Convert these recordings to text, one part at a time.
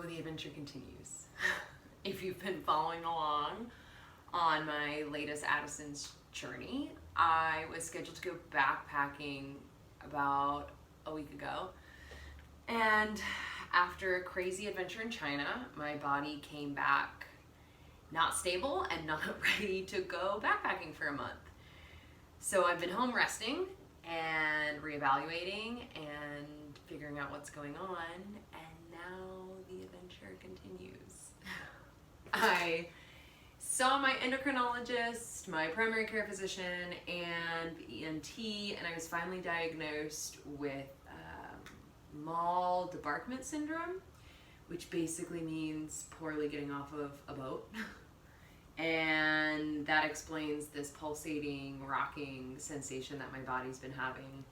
the adventure continues. If you've been following along on my latest Addison's journey, I was scheduled to go backpacking about a week ago. And after a crazy adventure in China, my body came back not stable and not ready to go backpacking for a month. So I've been home resting and reevaluating and figuring out what's going on, and now the adventure continues. I saw my endocrinologist, my primary care physician, and the ENT, and I was finally diagnosed with Mal Debarquement Syndrome, which basically means poorly getting off of a boat. And that explains this pulsating, rocking sensation that my body's been having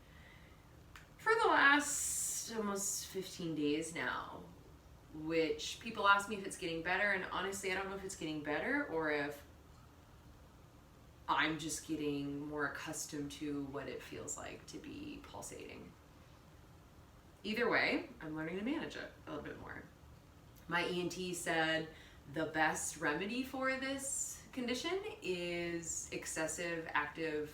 for the last almost 15 days now, which people ask me if it's getting better, and honestly I don't know if it's getting better or if I'm just getting more accustomed to what it feels like to be pulsating. Either way, I'm learning to manage it a little bit more. My ENT said the best remedy for this condition is excessive active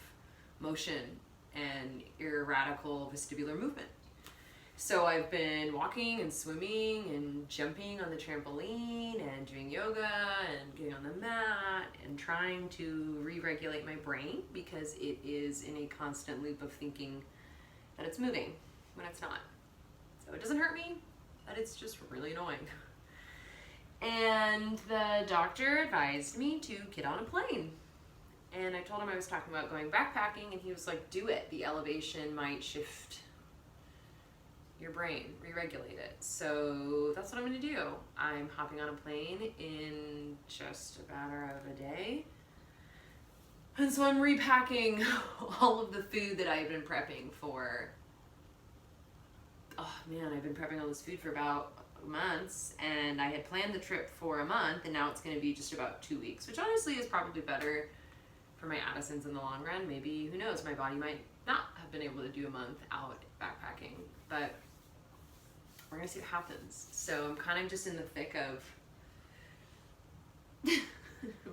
motion and irradical vestibular movement. So I've been walking and swimming and jumping on the trampoline and doing yoga and getting on the mat and trying to re-regulate my brain, because it is in a constant loop of thinking that it's moving when it's not. So it doesn't hurt me, but it's just really annoying. And the doctor advised me to get on a plane. And I told him I was talking about going backpacking, and he was like, do it. The elevation might shift your brain, re-regulate it. So that's what I'm gonna do. I'm hopping on a plane in just a matter of a day. And so I'm repacking all of the food that I've been prepping for. Oh man, I've been prepping all this food for about months, and I had planned the trip for a month, and now it's going to be just about 2 weeks, which honestly is probably better for my Addisons in the long run. Maybe, who knows, my body might not have been able to do a month out backpacking, but we're going to see what happens. So I'm kind of just in the thick of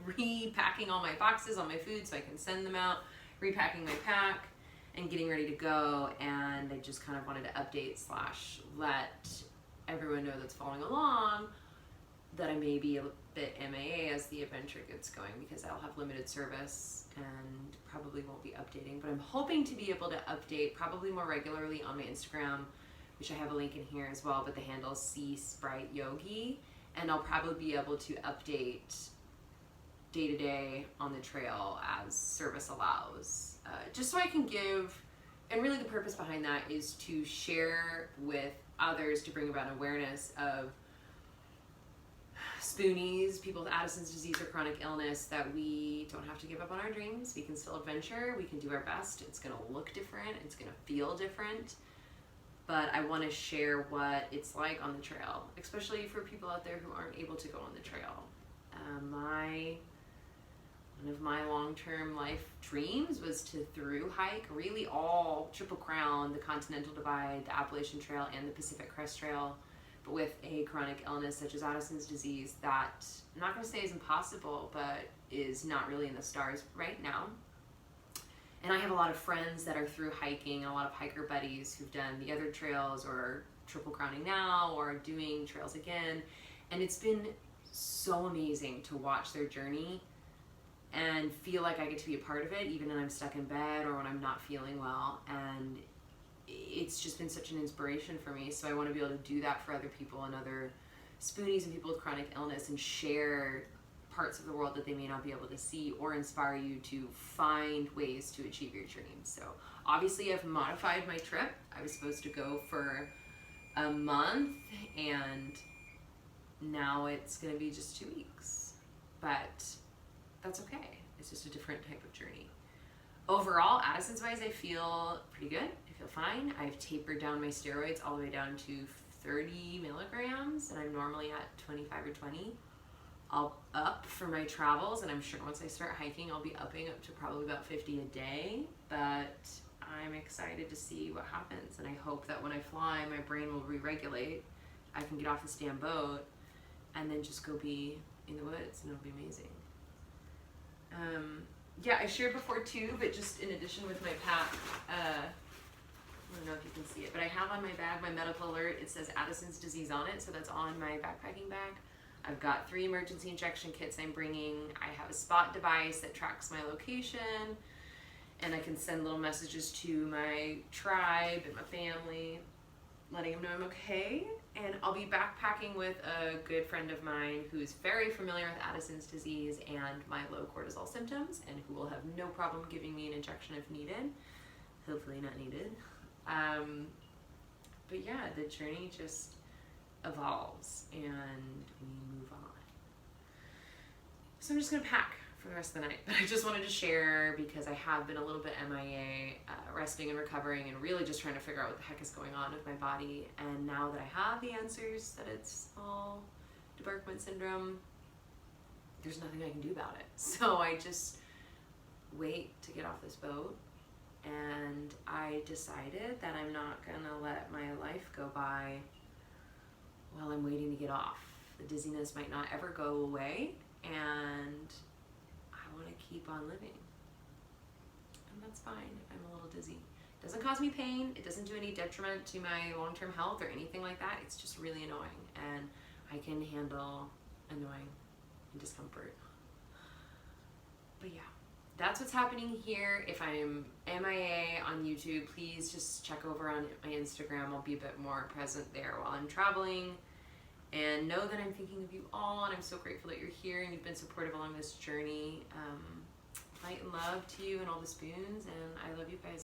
repacking all my boxes, all my food, so I can send them out, repacking my pack, and getting ready to go. And I just kind of wanted to update / let everyone know that's following along that I may be a bit MIA as the adventure gets going, because I'll have limited service and probably won't be updating. But I'm hoping to be able to update probably more regularly on my Instagram, which I have a link in here as well, but the handle is C_Sprite_Yogi, and I'll probably be able to update day to day on the trail as service allows, just so I can give, and really the purpose behind that is to share with others, to bring about awareness of Spoonies, people with Addison's disease or chronic illness, that we don't have to give up on our dreams. We can still adventure, we can do our best. It's gonna look different, it's gonna feel different, but I wanna share what it's like on the trail, especially for people out there who aren't able to go on the trail. One of my long-term life dreams was to through hike really all Triple Crown, the Continental Divide, the Appalachian Trail, and the Pacific Crest Trail. But with a chronic illness such as Addison's disease, that I'm not going to say is impossible, but is not really in the stars right now. And I have a lot of friends that are through hiking, and a lot of hiker buddies who've done the other trails or Triple Crowning now or doing trails again. And it's been so amazing to watch their journey and feel like I get to be a part of it, even when I'm stuck in bed or when I'm not feeling well. And it's just been such an inspiration for me. So I want to be able to do that for other people and other Spoonies and people with chronic illness, and share parts of the world that they may not be able to see, or inspire you to find ways to achieve your dreams. So obviously I've modified my trip. I was supposed to go for a month, and now it's going to be just 2 weeks. But that's okay. It's just a different type of journey. Overall, Addison's wise, I feel pretty good. I feel fine. I've tapered down my steroids all the way down to 30 milligrams, and I'm normally at 25 or 20. I'll up for my travels, and I'm sure once I start hiking, I'll be upping up to probably about 50 a day, but I'm excited to see what happens. And I hope that when I fly, my brain will re-regulate. I can get off this damn boat and then just go be in the woods, and it'll be amazing. Yeah, I shared before too, but just in addition with my pack, I don't know if you can see it, but I have on my bag my medical alert. It says Addison's disease on it, so that's on my backpacking bag. I've got 3 emergency injection kits I'm bringing. I have a spot device that tracks my location, and I can send little messages to my tribe and my family, letting them know I'm okay. And I'll be backpacking with a good friend of mine who's very familiar with Addison's disease and my low cortisol symptoms, and who will have no problem giving me an injection if needed. Hopefully not needed. But yeah, the journey just evolves and we move on. So I'm just gonna pack for the rest of the night. But I just wanted to share because I have been a little bit MIA, resting and recovering, and really just trying to figure out what the heck is going on with my body. And now that I have the answers that it's Mal Debarquement Syndrome, there's nothing I can do about it. So I just wait to get off this boat. And I decided that I'm not gonna let my life go by while I'm waiting to get off. The dizziness might not ever go away, and I want to keep on living. And that's fine if I'm a little dizzy. It doesn't cause me pain. It doesn't do any detriment to my long-term health or anything like that. It's just really annoying, and I can handle annoying and discomfort. But yeah, that's what's happening here. If I'm MIA on YouTube, please just check over on my Instagram. I'll be a bit more present there while I'm traveling. And know that I'm thinking of you all, and I'm so grateful that you're here and you've been supportive along this journey. Light and love to you and all the spoons, and I love you guys.